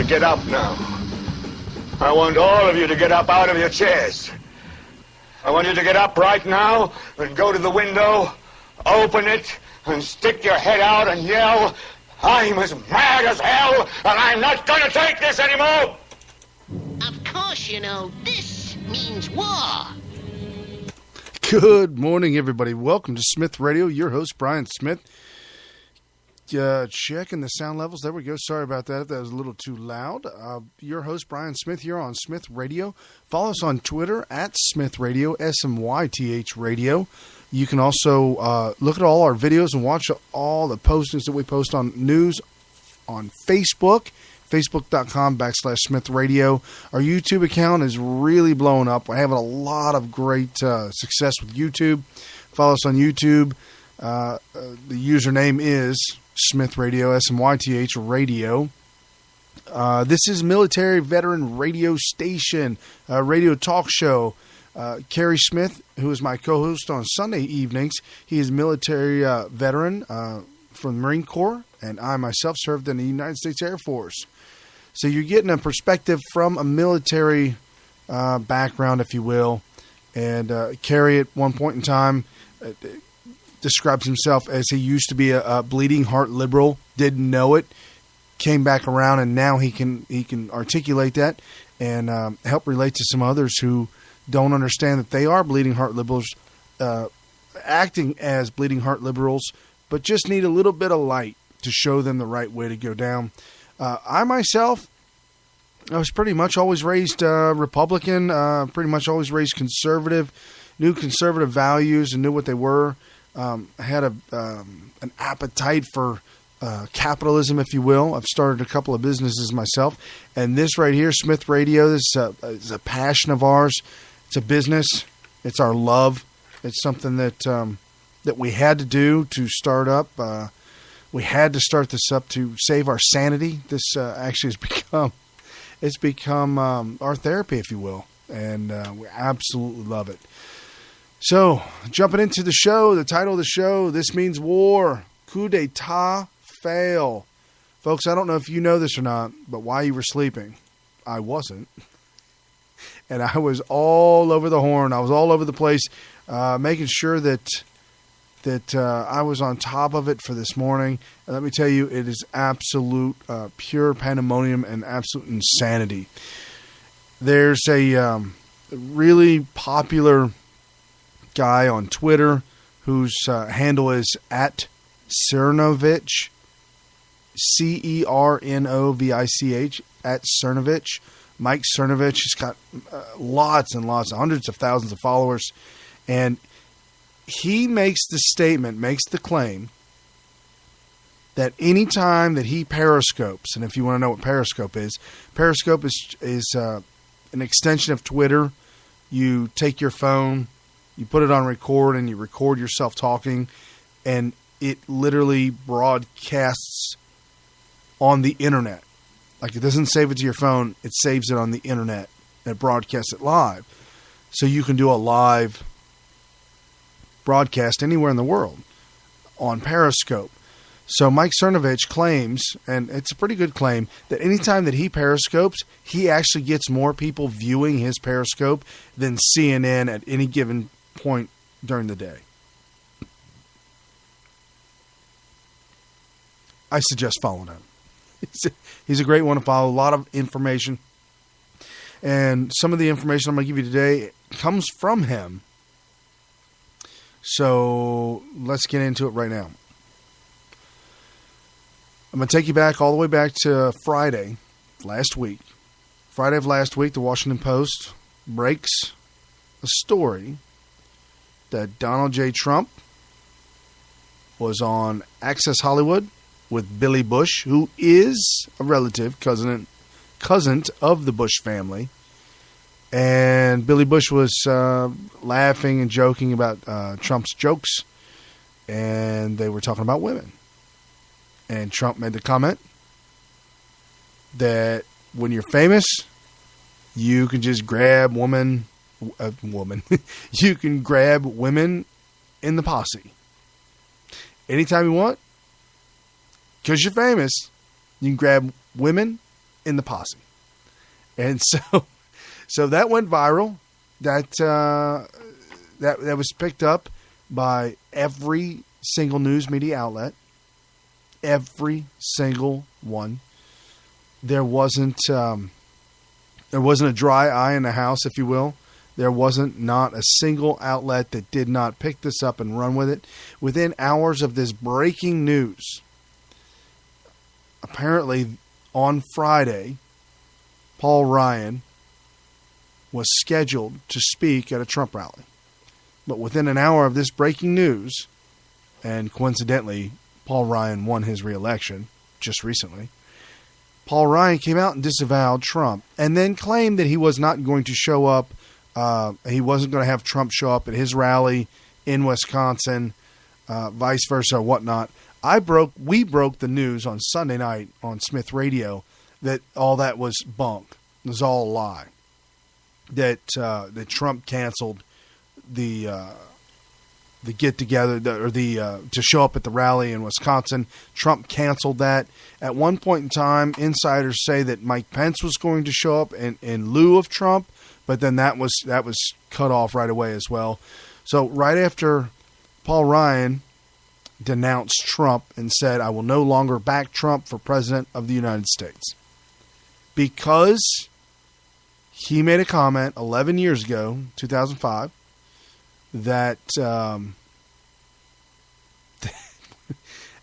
get up now. I want all of you to get up out of your chairs. I want you to get up right now and go to the window, open it, and stick your head out and yell, "I'm as mad as hell, and I'm not going to take this anymore!" Of course, you know, this means war. Good morning, everybody. Welcome to Smyth Radio. Your host, Brian Smith. Checking the sound levels. There we go. Sorry about that if that was a little too loud. Your host, Brian Smith, here on Smyth Radio. Follow us on Twitter at Smyth Radio, SMYTH Radio. You can also look at all our videos and watch all the postings that we post on news on Facebook, facebook.com/Smyth Radio. Our YouTube account is really blowing up. We're having a lot of great success with YouTube. Follow us on YouTube. The username is Smyth Radio, SMYTH Radio. This is Military Veteran Radio Station, radio talk show. Kerry Smith, who is my co-host on Sunday evenings, he is military veteran from the Marine Corps, and I myself served in the United States Air Force. So you're getting a perspective from a military background, if you will. And Kerry, at one point in time, describes himself as he used to be a bleeding heart liberal, didn't know it, came back around, and now he can articulate that and help relate to some others who don't understand that they are bleeding heart liberals, acting as bleeding heart liberals, but just need a little bit of light to show them the right way to go down. I myself, I was pretty much always raised Republican, pretty much always raised conservative, knew conservative values and knew what they were. Had an appetite for capitalism, if you will. I've started a couple of businesses myself, and this right here, Smyth Radio, this is a passion of ours. It's a business. It's our love. It's something that that we had to do to start up. We had to start this up to save our sanity. This actually has become our therapy, if you will, and we absolutely love it. So, jumping into the show, the title of the show, This Means War, Coup d'etat fail. Folks, I don't know if you know this or not, but while you were sleeping, I wasn't. And I was all over the horn. I was all over the place, making sure that I was on top of it for this morning. And let me tell you, it is absolute pure pandemonium and absolute insanity. There's a really popular guy on Twitter whose handle is at Cernovich, Cernovich, at Cernovich. Mike Cernovich has got lots and lots, hundreds of thousands of followers, and he makes the statement, makes the claim that any time that he periscopes, and if you want to know what Periscope is an extension of Twitter. You take your phone, you put it on record, and you record yourself talking, and it literally broadcasts on the internet. Like, it doesn't save it to your phone, it saves it on the internet, and it broadcasts it live. So you can do a live broadcast anywhere in the world on Periscope. So Mike Cernovich claims, and it's a pretty good claim, that anytime that he periscopes, he actually gets more people viewing his Periscope than CNN at any given point during the day. I suggest following him. He's a great one to follow. A lot of information. And some of the information I'm going to give you today comes from him. So let's get into it right now. I'm going to take you back all the way back to Friday of last week. Friday of last week, the Washington Post breaks a story that Donald J. Trump was on Access Hollywood with Billy Bush, who is a relative, cousin of the Bush family. And Billy Bush was laughing and joking about Trump's jokes, and they were talking about women. And Trump made the comment that when you're famous, you can just grab you can grab women in the posse anytime you want, because you're famous. You can grab women in the posse. And so that went viral. That was picked up by every single news media outlet. Every single one. There wasn't a dry eye in the house, if you will. There wasn't not a single outlet that did not pick this up and run with it. Within hours of this breaking news, apparently on Friday, Paul Ryan was scheduled to speak at a Trump rally. But within an hour of this breaking news, and coincidentally, Paul Ryan won his re-election just recently, Paul Ryan came out and disavowed Trump and then claimed that he was not going to show up. He wasn't going to have Trump show up at his rally in Wisconsin, vice versa, or whatnot. We broke the news on Sunday night on Smyth Radio that all that was bunk. It was all a lie. That Trump canceled the get together to show up at the rally in Wisconsin. Trump canceled that. At one point in time, insiders say that Mike Pence was going to show up in lieu of Trump, but then that was cut off right away as well. So right after Paul Ryan denounced Trump and said, "I will no longer back Trump for president of the United States," because he made a comment 11 years ago, 2005, that, and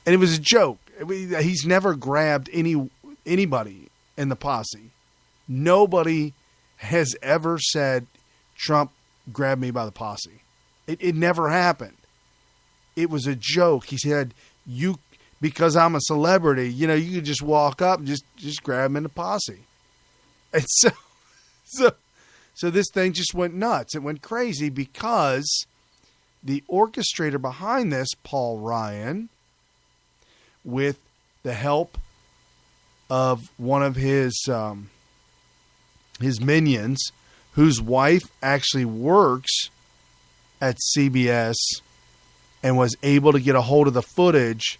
it was a joke. He's never grabbed anybody in the posse. Nobody has ever said, "Trump grabbed me by the posse." It never happened. It was a joke. He said, because I'm a celebrity, you could just walk up and just grab him in the posse. And so this thing just went nuts. It went crazy because the orchestrator behind this, Paul Ryan, with the help of one of his minions, whose wife actually works at CBS and was able to get a hold of the footage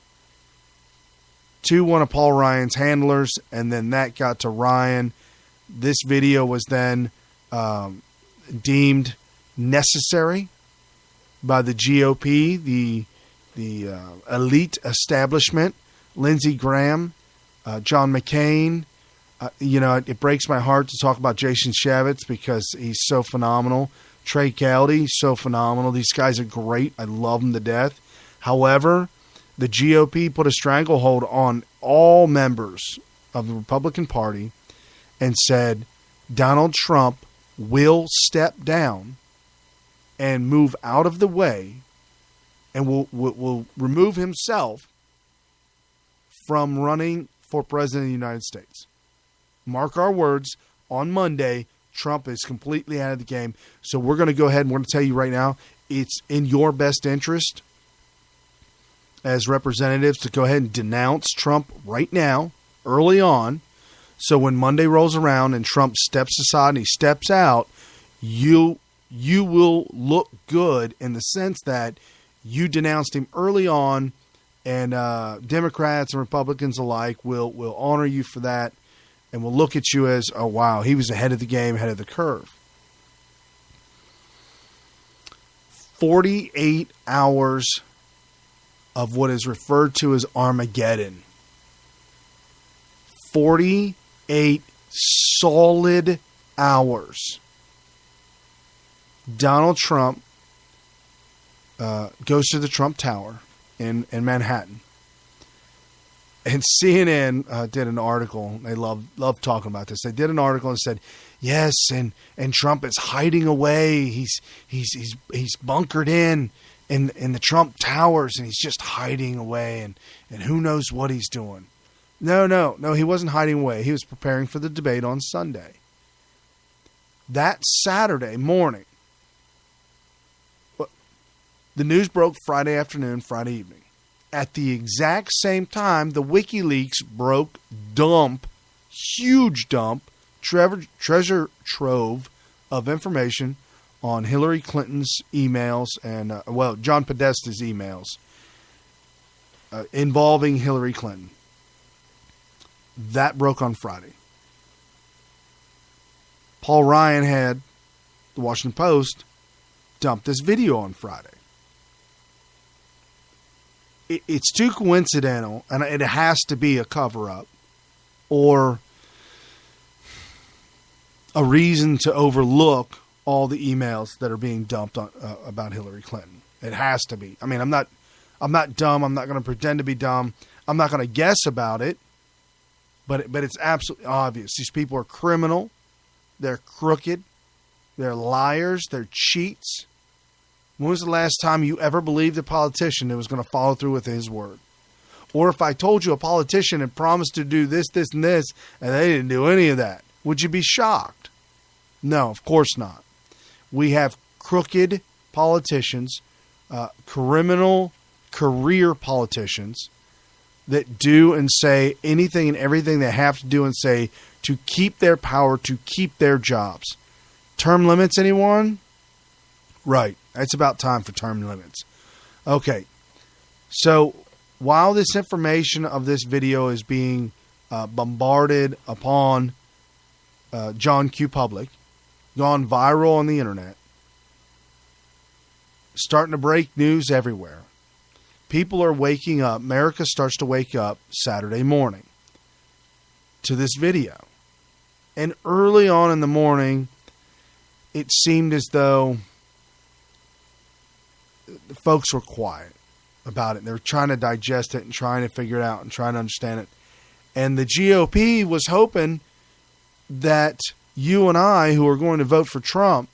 to one of Paul Ryan's handlers, and then that got to Ryan. This video was then deemed necessary by the GOP, the elite establishment, Lindsey Graham, John McCain. It breaks my heart to talk about Jason Chaffetz because he's so phenomenal. Trey Gowdy, so phenomenal. These guys are great. I love them to death. However, the GOP put a stranglehold on all members of the Republican Party and said Donald Trump will step down and move out of the way and will remove himself from running for president of the United States. Mark our words, on Monday, Trump is completely out of the game. So we're going to go ahead and we're going to tell you right now, it's in your best interest as representatives to go ahead and denounce Trump right now, early on. So when Monday rolls around and Trump steps aside and he steps out, you will look good in the sense that you denounced him early on, and Democrats and Republicans alike will honor you for that. And we'll look at you as, oh, wow, he was ahead of the game, ahead of the curve. 48 hours of what is referred to as Armageddon. 48 solid hours. Donald Trump goes to the Trump Tower in Manhattan. And CNN did an article. They love talking about this. They did an article and said, yes, and Trump is hiding away. He's bunkered in the Trump Towers, and he's just hiding away, and who knows what he's doing. No, he wasn't hiding away. He was preparing for the debate on Sunday. That Saturday morning, the news broke Friday afternoon, Friday evening. At the exact same time, the Wikileaks huge dump, treasure trove of information on Hillary Clinton's emails and, John Podesta's emails involving Hillary Clinton. That broke on Friday. Paul Ryan had the Washington Post dump this video on Friday. It's too coincidental, and it has to be a cover-up or a reason to overlook all the emails that are being dumped on, about Hillary Clinton. It has to be. I mean, I'm not dumb. I'm not going to pretend to be dumb. I'm not going to guess about it. But it's absolutely obvious. These people are criminal. They're crooked. They're liars. They're cheats. When was the last time you ever believed a politician that was going to follow through with his word? Or if I told you a politician had promised to do this, this, and this, and they didn't do any of that, would you be shocked? No, of course not. We have crooked politicians, criminal career politicians that do and say anything and everything they have to do and say to keep their power, to keep their jobs. Term limits, anyone? Right. It's about time for term limits. Okay. So while this information of this video is being bombarded upon John Q. Public, gone viral on the internet, starting to break news everywhere, people are waking up. America starts to wake up Saturday morning to this video. And early on in the morning, it seemed as though the folks were quiet about it. They were trying to digest it and trying to figure it out and trying to understand it. And the GOP was hoping that you and I, who are going to vote for Trump,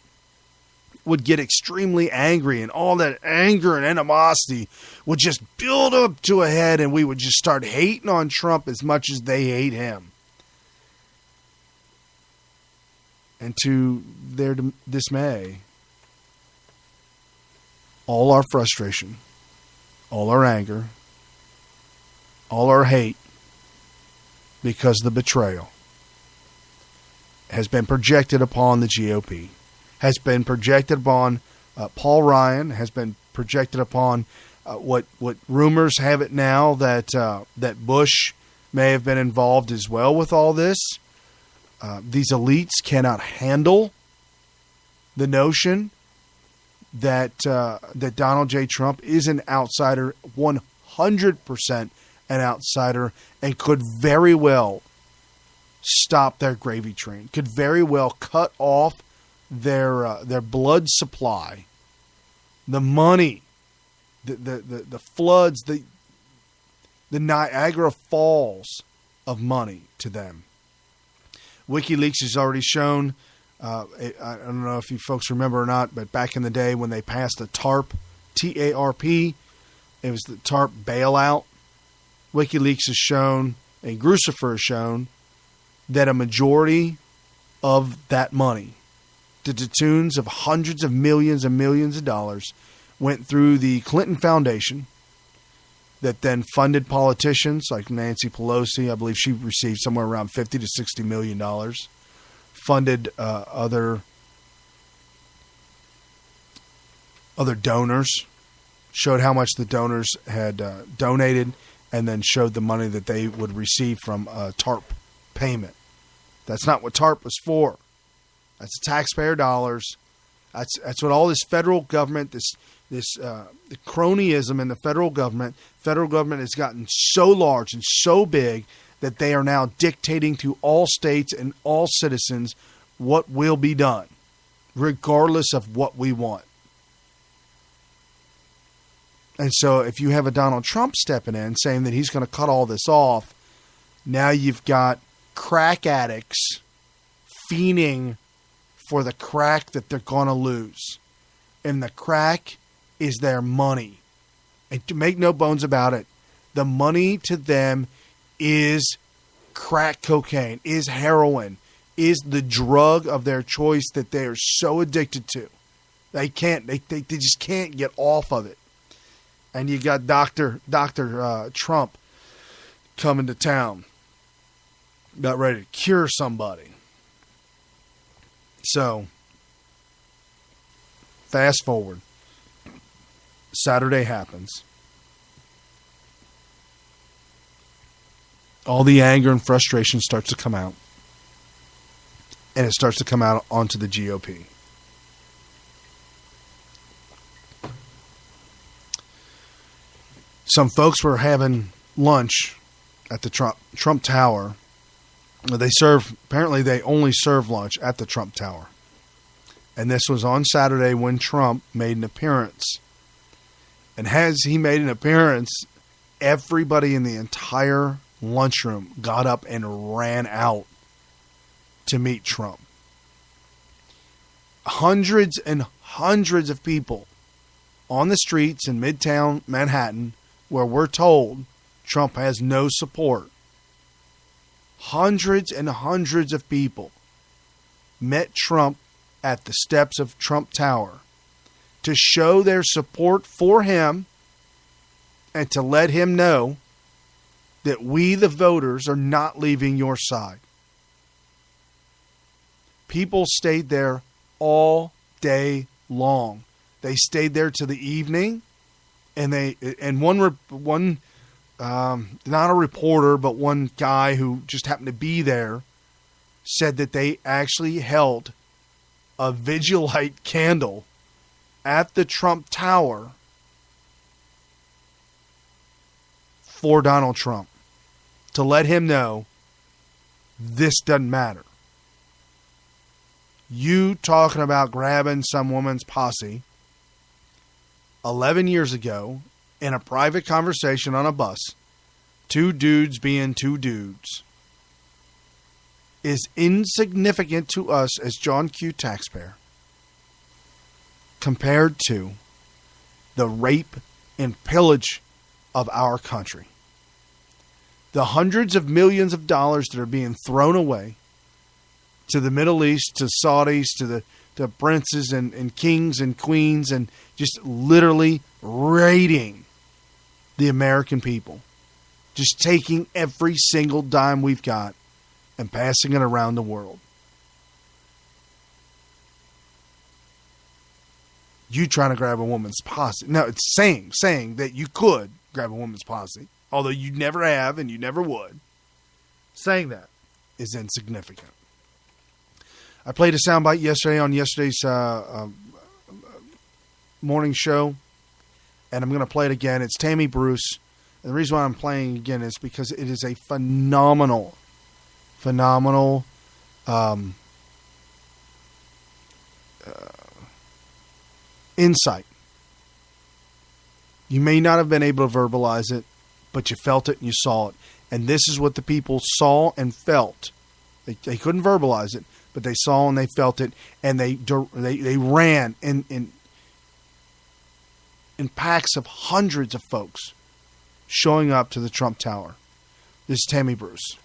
would get extremely angry, and all that anger and animosity would just build up to a head, and we would just start hating on Trump as much as they hate him. And to their dismay, all our frustration, all our anger, all our hate, because of the betrayal, has been projected upon the GOP, has been projected upon Paul Ryan, has been projected upon what rumors have it now that that Bush may have been involved as well with all this. These elites cannot handle the notion that that Donald J. Trump is an outsider, 100% an outsider, and could very well stop their gravy train, could very well cut off their blood supply, the money, the floods, the Niagara Falls of money to them. WikiLeaks has already shown, I don't know if you folks remember or not, but back in the day when they passed the TARP, T-A-R-P, it was the TARP bailout. WikiLeaks has shown, and Crucifer has shown, that a majority of that money, to the tunes of hundreds of millions and millions of dollars, went through the Clinton Foundation, that then funded politicians like Nancy Pelosi. I believe she received somewhere around $50 to $60 million. Funded other donors, showed how much the donors had donated, and then showed the money that they would receive from TARP payment. That's not what TARP was for. That's taxpayer dollars. That's what all this federal government, the cronyism in the federal government has gotten so large and so big that they are now dictating to all states and all citizens what will be done, regardless of what we want. And so if you have a Donald Trump stepping in saying that he's going to cut all this off, now you've got crack addicts fiending for the crack that they're going to lose. And the crack is their money. And to make no bones about it, the money to them is crack cocaine, is heroin, is the drug of their choice that they are so addicted to. They just can't get off of it. And you got Dr. Trump coming to town, about ready to cure somebody. So, fast forward. Saturday happens. All the anger and frustration starts to come out. and it starts to come out onto the GOP. Some folks were having lunch at the Trump Tower. Apparently they only serve lunch at the Trump Tower. And this was on Saturday when Trump made an appearance. And as he made an appearance, everybody in the entire lunchroom got up and ran out to meet Trump. Hundreds and hundreds of people on the streets in Midtown Manhattan, where we're told Trump has no support. Hundreds and hundreds of people met Trump at the steps of Trump Tower to show their support for him and to let him know that we, the voters, are not leaving your side. People stayed there all day long. They stayed there to the evening, and one not a reporter, but one guy who just happened to be there said that they actually held a Vigilite candle at the Trump Tower for Donald Trump to let him know this doesn't matter. You talking about grabbing some woman's posse 11 years ago in a private conversation on a bus, two dudes being two dudes, is insignificant to us as John Q. taxpayer compared to the rape and pillage of our country. The hundreds of millions of dollars that are being thrown away to the Middle East, to Saudis, to princes and kings and queens, and just literally raiding the American people. Just taking every single dime we've got and passing it around the world. You trying to grab a woman's posse. No, it's saying that you could grab a woman's posse, although you never have and you never would. Saying that is insignificant. I played a soundbite yesterday on yesterday's morning show, and I'm going to play it again. It's Tammy Bruce. And the reason why I'm playing again is because it is a phenomenal insight. You may not have been able to verbalize it, but you felt it and you saw it. And this is what the people saw and felt. They couldn't verbalize it, but they saw and they felt it, and they ran in packs of hundreds of folks showing up to the Trump Tower. This is Tammy Bruce.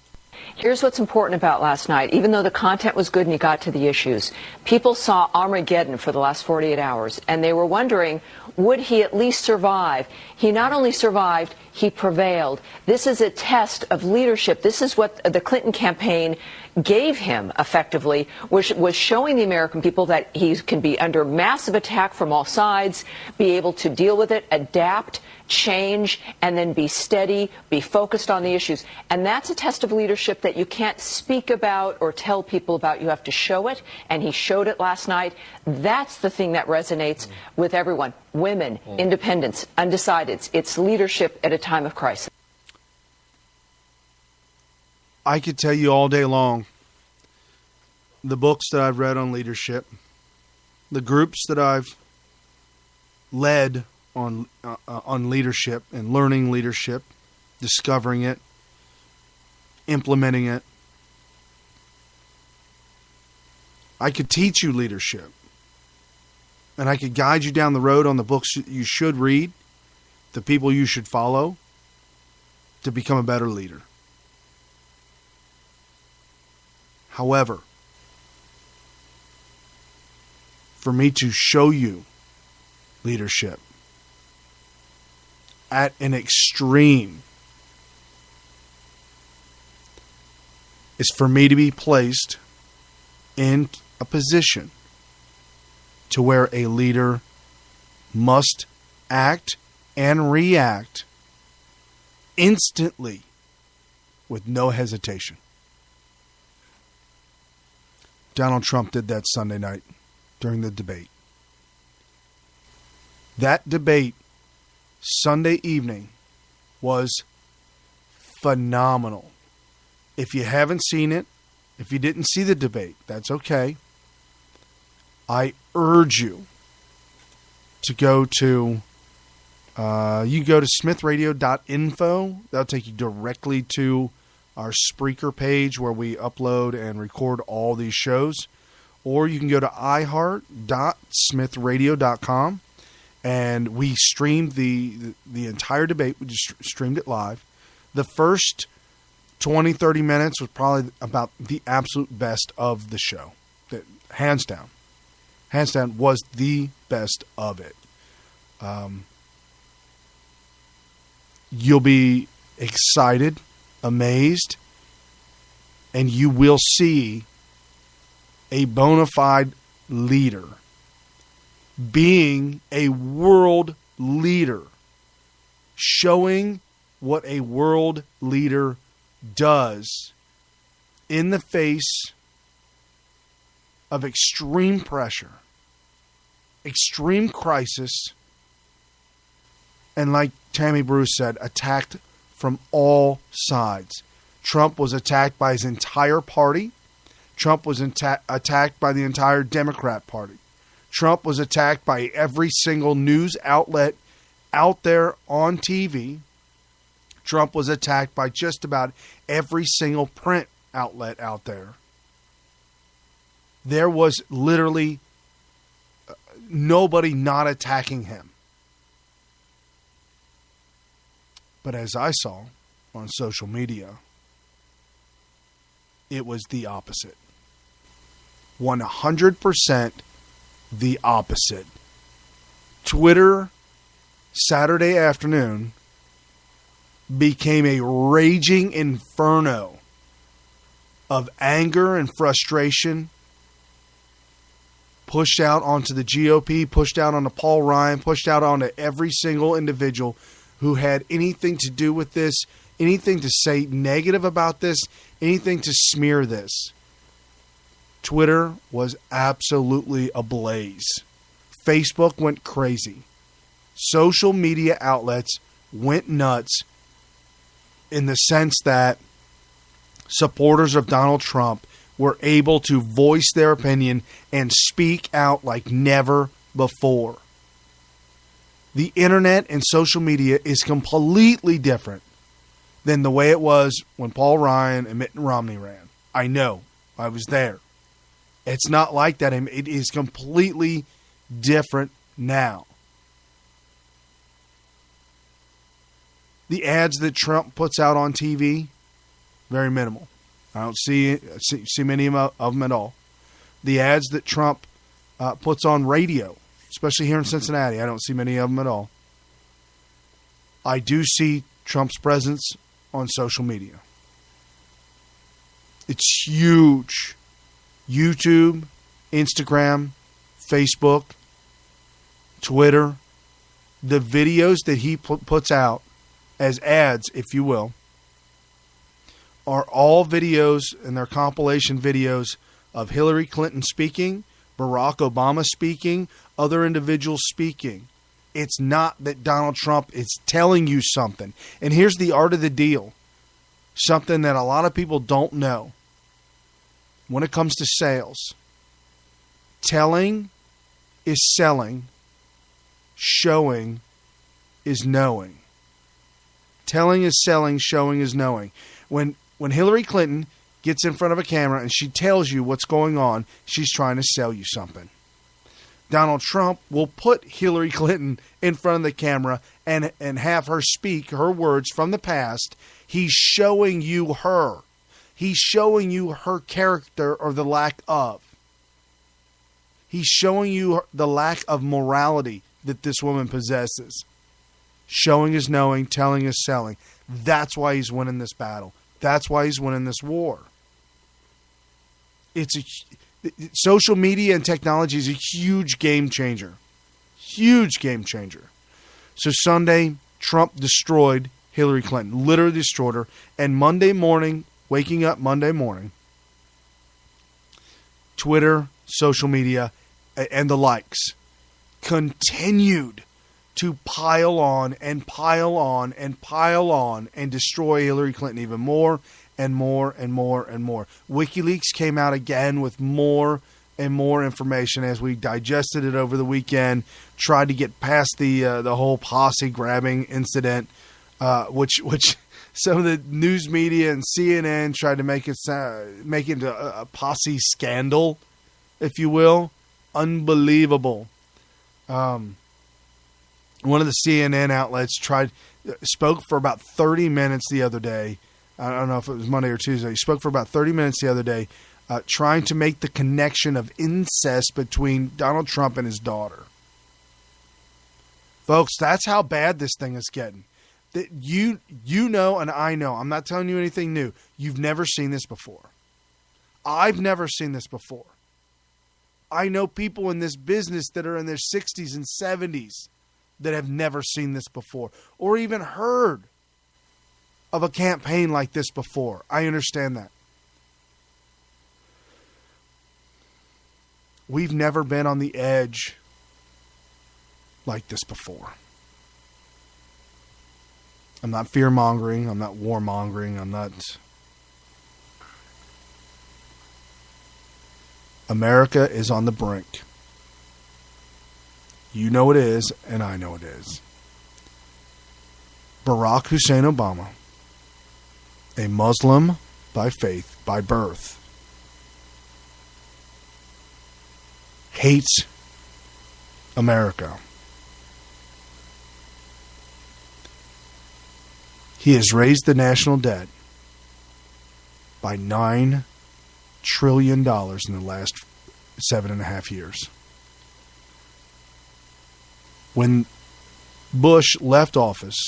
Here's what's important about last night. Even though the content was good and you got to the issues, people saw Armageddon for the last 48 hours, and they were wondering, would he at least survive? He not only survived, he prevailed. This is a test of leadership. This is what the Clinton campaign gave him, effectively, was showing the American people that he can be under massive attack from all sides, be able to deal with it, adapt, change, and then be steady, be focused on the issues. And that's a test of leadership that you can't speak about or tell people about. You have to show it, and he showed it last night. That's the thing that resonates with everyone. Women, independents, undecideds. It's leadership at a time of crisis. I could tell you all day long the books that I've read on leadership, the groups that I've led on leadership and learning leadership, discovering it, implementing it. I could teach you leadership, and I could guide you down the road on the books you should read, the people you should follow to become a better leader. However, for me to show you leadership at an extreme is for me to be placed in a position to where a leader must act and react instantly with no hesitation. Donald Trump did that Sunday night during the debate. That debate Sunday evening was phenomenal. If you haven't seen it, if you didn't see the debate, that's okay. I urge you to go to smithradio.info. That'll take you directly to our Spreaker page where we upload and record all these shows. Or you can go to iheart.smithradio.com, and we streamed the entire debate. We just streamed it live. The first 20, 30 minutes was probably about the absolute best of the show. Hands down. Hands down was the best of it. You'll be excited, amazed, and you will see a bona fide leader being a world leader, showing what a world leader does in the face of extreme pressure, extreme crisis, and like Tammy Bruce said, attacked from all sides. Trump was attacked by his entire party. Trump was attacked by the entire Democrat Party. Trump was attacked by every single news outlet out there on TV. Trump was attacked by just about every single print outlet out there. There was literally nobody not attacking him. But as I saw on social media, it was the opposite. 100% the opposite. Twitter Saturday afternoon became a raging inferno of anger and frustration, pushed out onto the GOP, pushed out onto Paul Ryan, pushed out onto every single individual who had anything to do with this, anything to say negative about this, anything to smear this. Twitter was absolutely ablaze. Facebook went crazy. Social media outlets went nuts in the sense that supporters of Donald Trump were able to voice their opinion and speak out like never before. The internet and social media is completely different than the way it was when Paul Ryan and Mitt Romney ran. I know. I was there. It's not like that. It is completely different now. The ads that Trump puts out on TV, very minimal. I don't see many of them at all. The ads that Trump puts on radio, especially here in Cincinnati, I don't see many of them at all. I do see Trump's presence on social media. It's huge. YouTube, Instagram, Facebook, Twitter, the videos that he puts out as ads, if you will, are all videos, and they're compilation videos of Hillary Clinton speaking, Barack Obama speaking, other individuals speaking. It's not that Donald Trump is telling you something. And here's the art of the deal. Something that a lot of people don't know when it comes to sales. Telling is selling. Showing is knowing. Telling is selling. Showing is knowing. When Hillary Clinton gets in front of a camera and she tells you what's going on, she's trying to sell you something. Donald Trump will put Hillary Clinton in front of the camera and have her speak her words from the past. He's showing you her. He's showing you her character or the lack of. He's showing you the lack of morality that this woman possesses. Showing is knowing, telling is selling. That's why he's winning this battle. That's why he's winning this war. Social media and technology is a huge game changer. Huge game changer. So Sunday, Trump destroyed Hillary Clinton. Literally destroyed her. And Monday morning, waking up Monday morning, Twitter, social media, and the likes continued to pile on and pile on and pile on and destroy Hillary Clinton even more and more and more and more. WikiLeaks came out again with more and more information as we digested it over the weekend, tried to get past the whole Possy grabbing incident, which some of the news media and CNN tried to make it into a Possy scandal, if you will. Unbelievable. One of the CNN outlets spoke for about 30 minutes the other day. I don't know if it was Monday or Tuesday. He spoke for about 30 minutes the other day, trying to make the connection of incest between Donald Trump and his daughter. Folks, that's how bad this thing is getting. You know and I know. I'm not telling you anything new. You've never seen this before. I've never seen this before. I know people in this business that are in their 60s and 70s that have never seen this before or even heard of a campaign like this before. I understand that. We've never been on the edge like this before. I'm not fear-mongering. I'm not war-mongering. I'm not... America is on the brink. You know it is, and I know it is. Barack Hussein Obama, a Muslim by faith, by birth, hates America. He has raised the national debt by $9 trillion in the last 7.5 years. When Bush left office,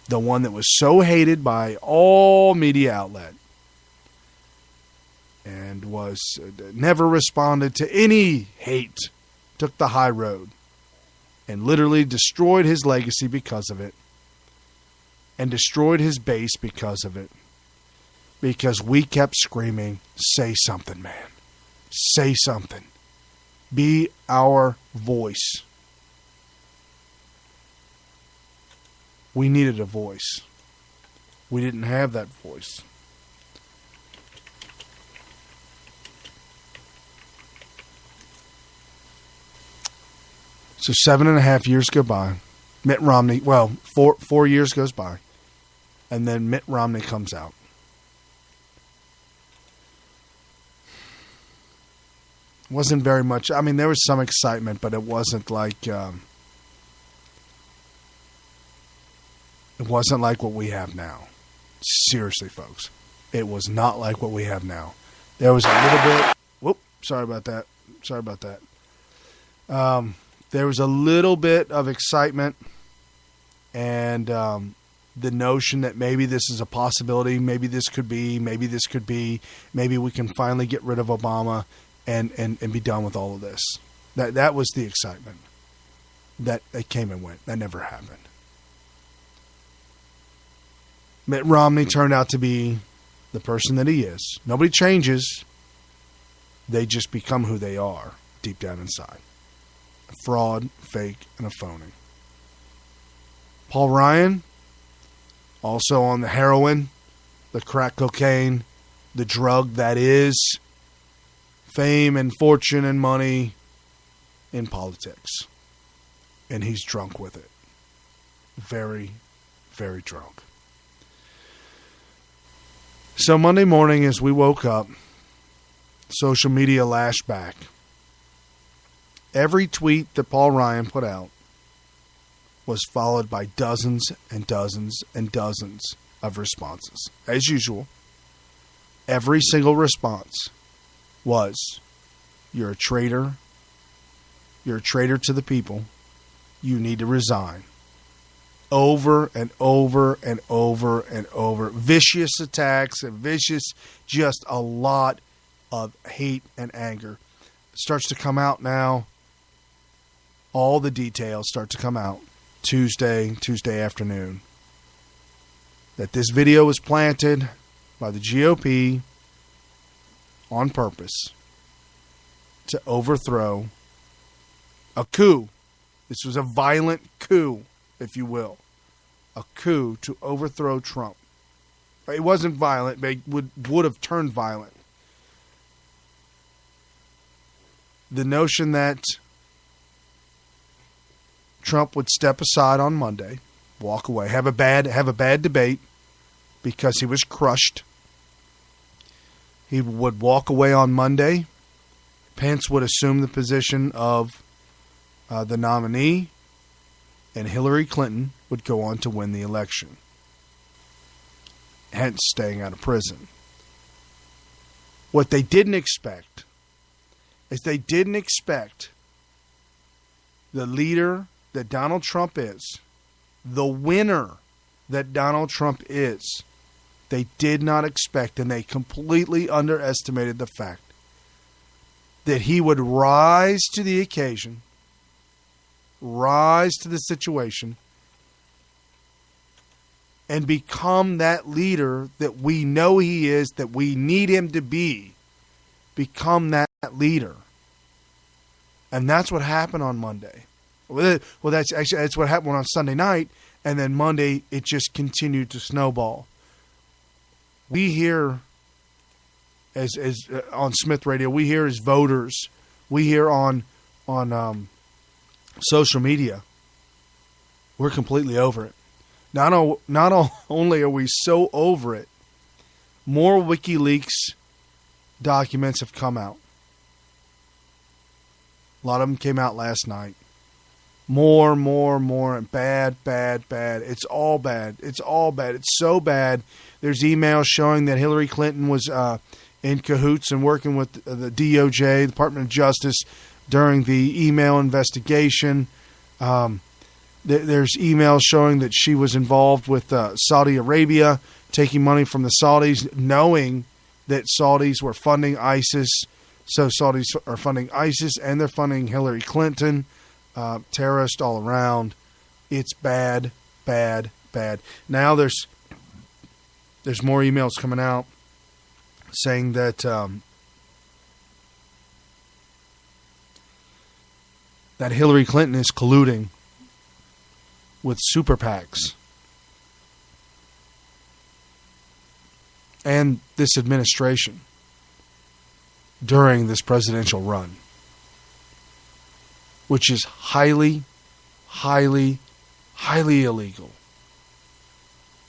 the one that was so hated by all media outlet and was never responded to any hate, took the high road and literally destroyed his legacy because of it and destroyed his base because of it. Because we kept screaming, say something, man. Say something. Be our voice. We needed a voice. We didn't have that voice. So 7.5 years go by. Mitt Romney, well, 4 years goes by. And then Mitt Romney comes out. Wasn't very much. I mean, there was some excitement, but it wasn't like... It wasn't like what we have now. Seriously, folks. It was not like what we have now. There was a little bit... Whoop, sorry about that. There was a little bit of excitement and the notion that maybe this is a possibility, maybe this could be, maybe we can finally get rid of Obama and be done with all of this. That was the excitement. That came and went. That never happened. Mitt Romney turned out to be the person that he is. Nobody changes. They just become who they are deep down inside. A fraud, fake, and a phony. Paul Ryan, also on the heroin, the crack cocaine, the drug that is fame and fortune and money in politics. And he's drunk with it. Very, very drunk. So Monday morning as we woke up, social media lashed back. Every tweet that Paul Ryan put out was followed by dozens and dozens and dozens of responses. As usual, every single response was, you're a traitor. You're a traitor to the people. You need to resign. Over and over and over and over. Vicious attacks and just a lot of hate and anger. It starts to come out now. All the details start to come out Tuesday afternoon. That this video was planted by the GOP on purpose to overthrow a coup. This was a violent coup, if you will. A coup to overthrow Trump. It wasn't violent, but it would have turned violent. The notion that Trump would step aside on Monday, walk away, have a bad debate because he was crushed. He would walk away on Monday. Pence would assume the position of the nominee, and Hillary Clinton would go on to win the election, hence staying out of prison. What they didn't expect is the leader that Donald Trump is, the winner that Donald Trump is. They did not expect, and they completely underestimated the fact that he would rise to the occasion, rise to the situation, and become that leader that we know he is, that we need him to be. Become that leader. And that's what happened on Monday. Well, that's what happened on Sunday night, and then Monday it just continued to snowball. We hear, as on Smyth Radio, we hear as voters, we hear on social media, we're completely over it. Not only are we so over it, more Wikileaks documents have come out. A lot of them came out last night. More, and bad. It's all bad. It's so bad. There's emails showing that Hillary Clinton was in cahoots and working with the DOJ, Department of Justice, during the email investigation. There's emails showing that she was involved with Saudi Arabia, taking money from the Saudis, knowing that Saudis were funding ISIS. So Saudis are funding ISIS, and they're funding Hillary Clinton. Terrorist all around. It's bad. Now there's more emails coming out saying that that Hillary Clinton is colluding with super PACs and this administration during this presidential run, which is highly illegal.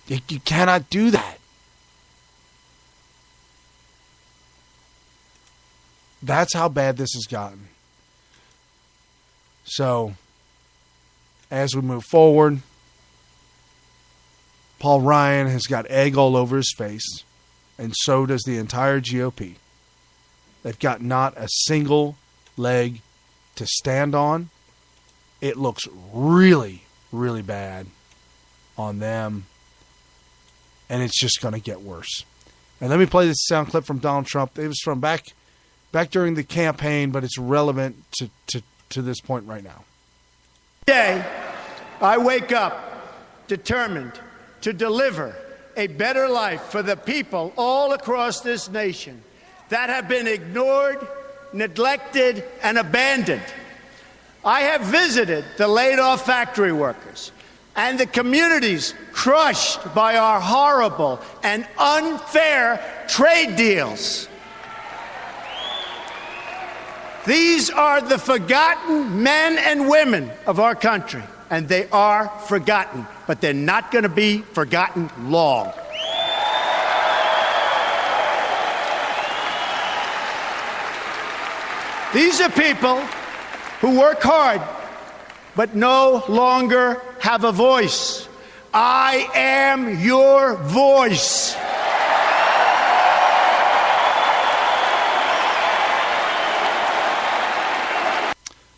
You cannot do that. That's how bad this has gotten. So, as we move forward, Paul Ryan has got egg all over his face, and so does the entire GOP. They've got not a single leg to stand on. It looks really bad on them, and it's just going to get worse. And let me play this sound clip from Donald Trump. It was from back during the campaign, but it's relevant to this point right now. Today, I wake up determined to deliver a better life for the people all across this nation that have been ignored, neglected, and abandoned. I have visited the laid-off factory workers and the communities crushed by our horrible and unfair trade deals. These are the forgotten men and women of our country, and they are forgotten, but they're not going to be forgotten long. These are people who work hard, but no longer have a voice. I am your voice.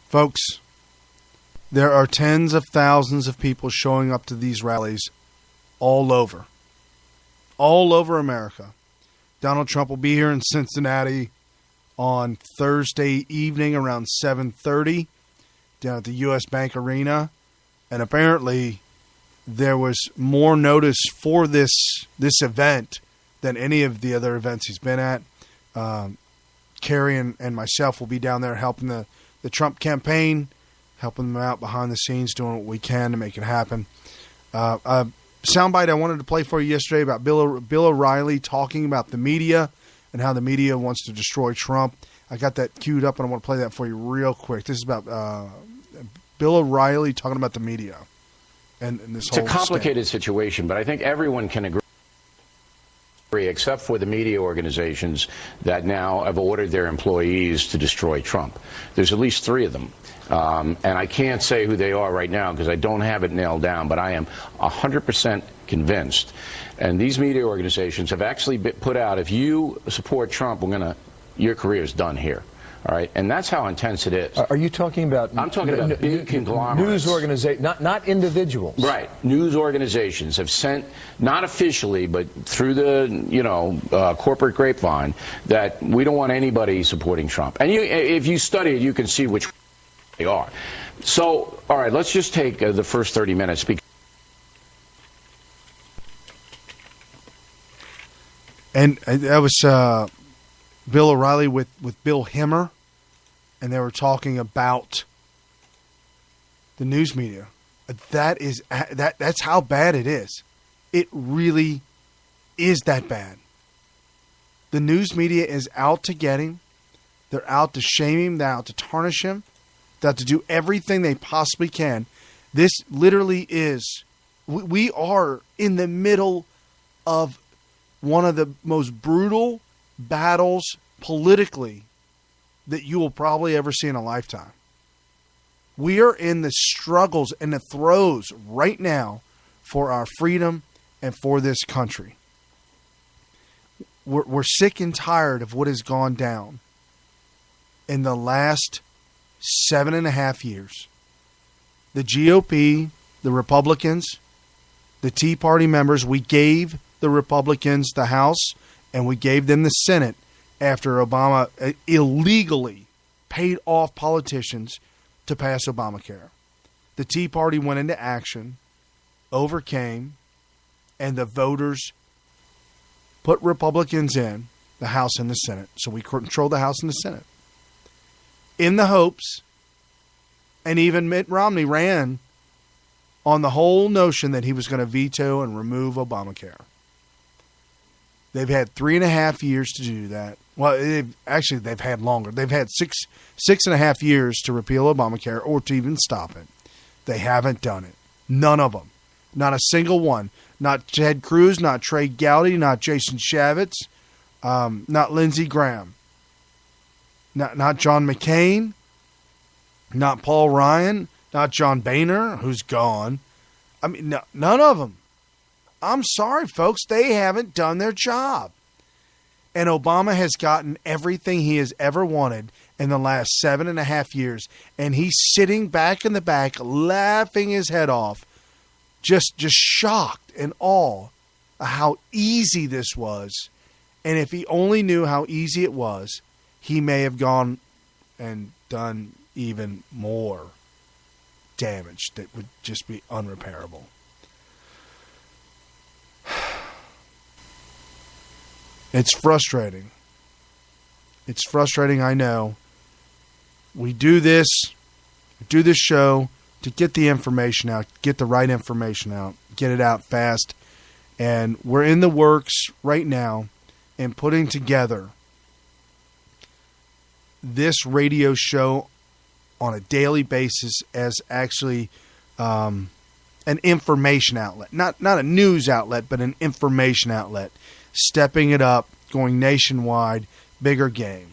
Folks, there are tens of thousands of people showing up to these rallies all over America. Donald Trump will be here in Cincinnati on Thursday evening around 7:30 down at the U.S. Bank Arena. And apparently there was more notice for this event than any of the other events he's been at. Carrie and myself will be down there helping the Trump campaign, helping them out behind the scenes, doing what we can to make it happen. A soundbite I wanted to play for you yesterday about Bill O'Reilly talking about the media and how the media wants to destroy Trump. I got that queued up, and I want to play that for you real quick. This is about Bill O'Reilly talking about the media and this whole It's a complicated situation, but I think everyone can agree, except for the media organizations that now have ordered their employees to destroy Trump. There's at least 3 of them. And I can't say who they are right now because I don't have it nailed down, but I am 100% convinced. And these media organizations have actually put out, if you support Trump, your career is done here. All right, and that's how intense it is. Are you talking about? I'm talking about big conglomerates. News organizations, not individuals. Right. News organizations have sent, not officially, but through the corporate grapevine, that we don't want anybody supporting Trump. And if you study it, you can see which they are. So, all right, let's just take the first 30 minutes. And that was Bill O'Reilly with Bill Hemmer, and they were talking about the news media. That's how bad it is. It really is that bad. The news media is out to get him. They're out to shame him. They're out to tarnish him. They're out to do everything they possibly can. This literally is. We are in the middle of one of the most brutal battles politically that you will probably ever see in a lifetime. We are in the struggles and the throes right now for our freedom and for this country. We're sick and tired of what has gone down in the last 7.5 years. The GOP, the Republicans, the Tea Party members, we gave the Republicans the House and we gave them the Senate after Obama illegally paid off politicians to pass Obamacare. The Tea Party went into action, overcame, and the voters put Republicans in the House and the Senate. So we control the House and the Senate. In the hopes, and even Mitt Romney ran on the whole notion that he was going to veto and remove Obamacare. They've had 3.5 years to do that. Well, they've had longer. They've had 6.5 years to repeal Obamacare or to even stop it. They haven't done it. None of them. Not a single one. Not Ted Cruz, not Trey Gowdy, not Jason Chaffetz, not Lindsey Graham, not John McCain, not Paul Ryan, not John Boehner, who's gone. I mean, none of them. I'm sorry, folks. They haven't done their job. And Obama has gotten everything he has ever wanted in the last 7.5 years. And he's sitting back in the back, laughing his head off, just shocked and awe at how easy this was. And if he only knew how easy it was, he may have gone and done even more damage that would just be unrepairable. It's frustrating. It's frustrating, I know. We do this show to get the information out, get the right information out, get it out fast. And we're in the works right now in putting together this radio show on a daily basis as actually an information outlet. Not a news outlet, but an information outlet. Stepping it up, going nationwide, bigger game.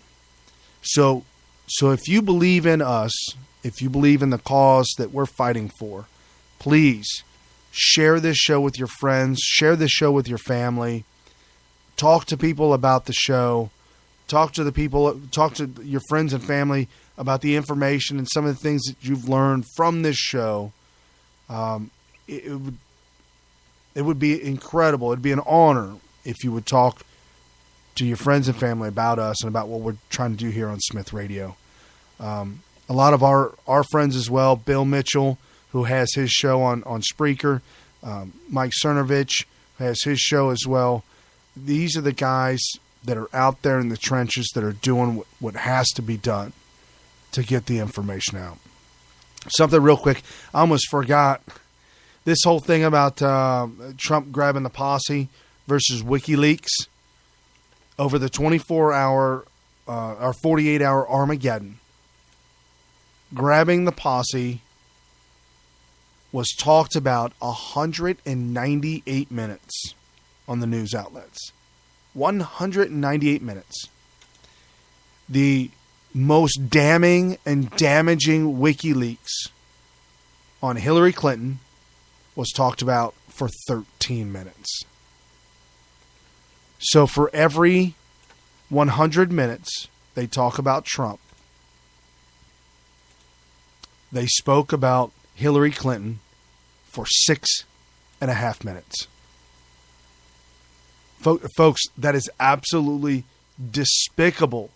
So if you believe in us, if you believe in the cause that we're fighting for, please share this show with your friends, share this show with your family, talk to people about the show, talk to your friends and family about the information and some of the things that you've learned from this show. It would be incredible. It'd be an honor if you would talk to your friends and family about us and about what we're trying to do here on Smyth Radio. A lot of our friends as well, Bill Mitchell, who has his show on Spreaker, Mike Cernovich has his show as well. These are the guys that are out there in the trenches that are doing what has to be done to get the information out. Something real quick, I almost forgot. This whole thing about Trump grabbing the Possy versus WikiLeaks over the 24-hour or 48-hour Armageddon. Grabbing the Possy was talked about 198 minutes on the news outlets. 198 minutes. The most damning and damaging WikiLeaks on Hillary Clinton was talked about for 13 minutes. So for every 100 minutes they talk about Trump, they spoke about Hillary Clinton for 6.5 minutes. Folks, that is absolutely despicable.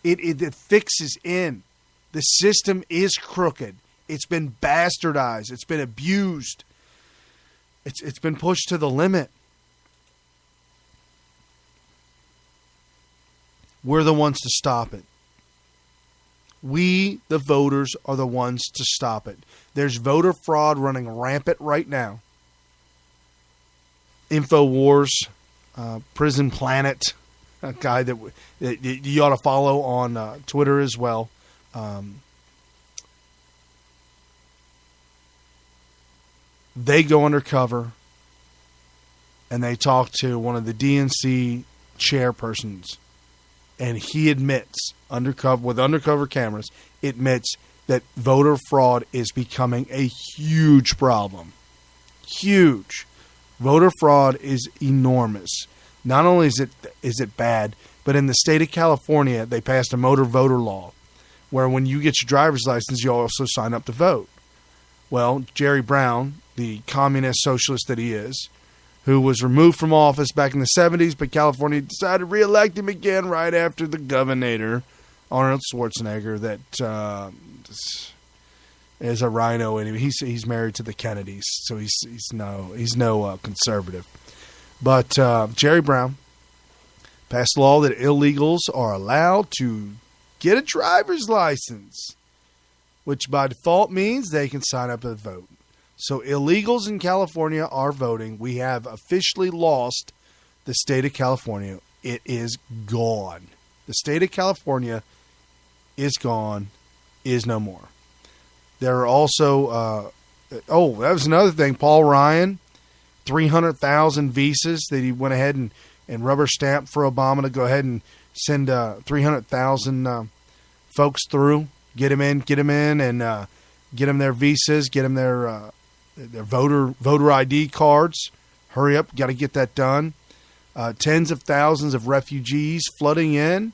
It fixes in. The system is crooked. It's been bastardized. It's been abused. It's been pushed to the limit. We're the ones to stop it. We, the voters, are the ones to stop it. There's voter fraud running rampant right now. InfoWars, Prison Planet, a guy that you ought to follow on Twitter as well. They go undercover and they talk to one of the DNC chairpersons, and he admits, with undercover cameras, admits that voter fraud is becoming a huge problem. Huge. Voter fraud is enormous. Not only is it bad, but in the state of California, they passed a motor voter law where when you get your driver's license, you also sign up to vote. Well, Jerry Brown, the communist socialist that he is, who was removed from office back in the 70s, but California decided to re-elect him again right after the governor, Arnold Schwarzenegger, that is a rhino, and he's married to the Kennedys, so he's no conservative. But Jerry Brown passed a law that illegals are allowed to get a driver's license, which by default means they can sign up and vote. So illegals in California are voting. We have officially lost the state of California. It is gone. The state of California is gone, is no more. There are also, that was another thing. Paul Ryan, 300,000 visas that he went ahead and rubber stamped for Obama to go ahead and send 300,000 folks through, get them in, and get them their visas, get them their voter ID cards. Hurry up, got to get that done. Tens of thousands of refugees flooding in.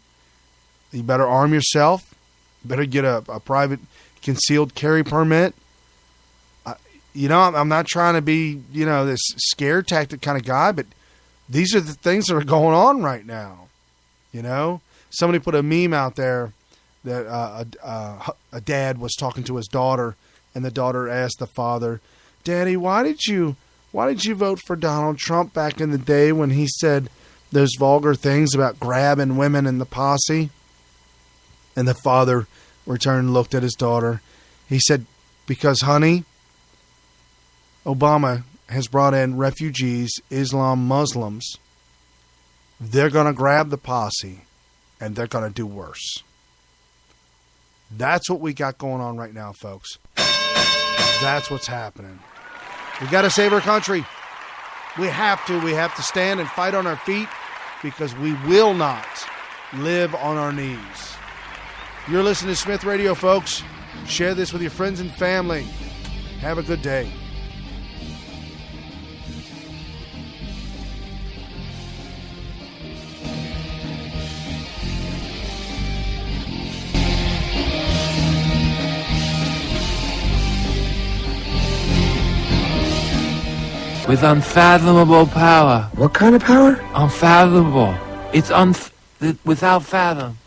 You better arm yourself. You better get a private concealed carry permit. I'm not trying to be, this scare tactic kind of guy, but these are the things that are going on right now. Somebody put a meme out there that a dad was talking to his daughter, and the daughter asked the father, "Daddy, why did you vote for Donald Trump back in the day when he said those vulgar things about grabbing women in the posse?" And the father returned and looked at his daughter. He said, "Because, honey, Obama has brought in refugees, Islam, Muslims. They're going to grab the posse, and they're going to do worse." That's what we got going on right now, folks. That's what's happening. We got to save our country. We have to. We have to stand and fight on our feet because we will not live on our knees. You're listening to Smyth Radio, folks. Share this with your friends and family. Have a good day. With unfathomable power. What kind of power? Unfathomable. It's without fathom.